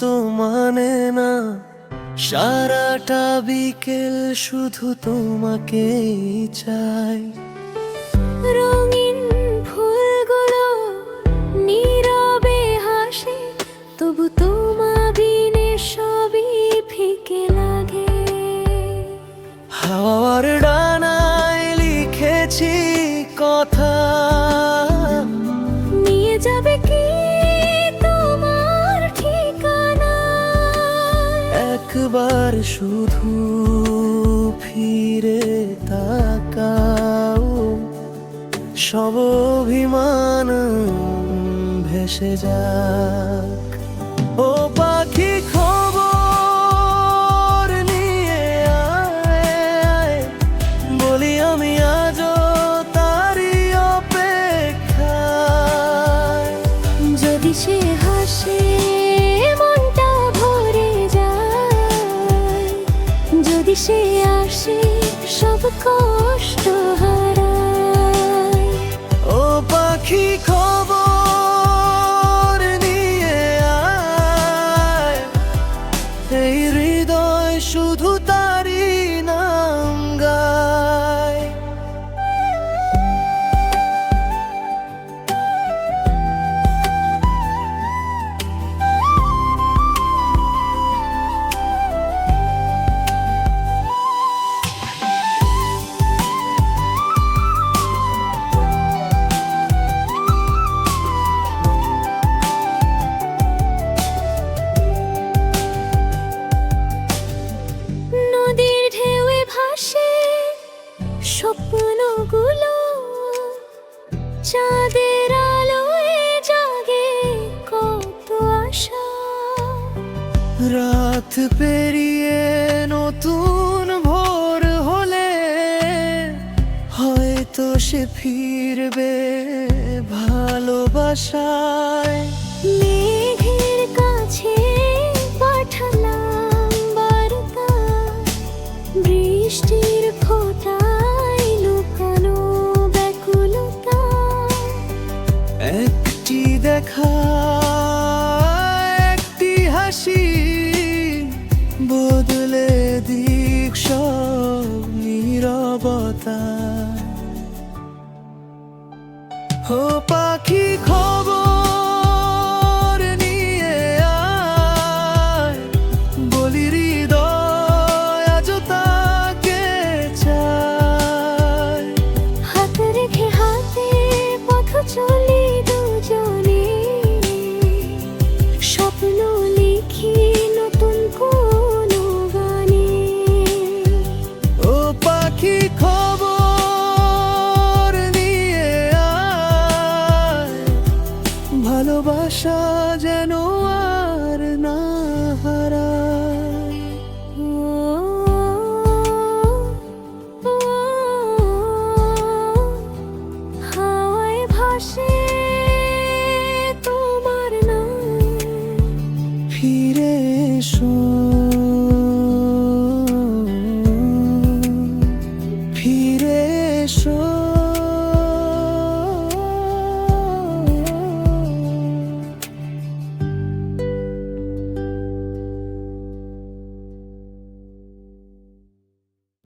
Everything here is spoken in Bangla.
তো মানে না, সারাটা বিকেল শুধু তোমাকেই চাই। রঙিন ফুলগুলো নীরবে হাসে, তবু তোমা বিনে সবই ফিকে লাগে। হাওয়ার ডানায় লিখেছি কথা, নিয়ে যাবে কি তোমার ঠিকানা? একবার শুধু ফিরে তাকাও, সব অভিমান ভেসে যাক। ও পাখি খবর নিয়ে আয়, বলি আমি আজও তারই অপেক্ষায়। যদি সে হাসে মনটা ভরে যায়, যদি সে আসে সব কষ্ট হারায়। ও পাখি খবর নিয়ে আয়, এই হৃদয় শুধু তারই নাম গায়। নদীর ঢেউয়ে ভাসে স্বপ্নগুলো, চাঁদের আলোয় জাগে কত আশা। রাত পেরিয়ে নতুন ভোর হলে হয়তো সে ফিরবে ভালোবাসায়। মেঘের কাছে পাঠালাম বার্তা, বৃষ্টির ফোঁটায় লুকানো ব্যাকুলতা। একটি দেখা, একটি হাসি, বদলে দিক সব নীরবতা। ও পাখি খবর নিয়ে আয়, বলি হৃদয় আজও তাকে চায়। হাত রেখে হাতে পথ চলি দুজনে, স্বপ্ন লিখি নতুন কোনো গানে। ও পাখি খবর নিয়ে আয়, ভালোবাসা যেন আর না হারায়। হাওয়ায় ভাসে তোমার নাম, ফিরে এসো।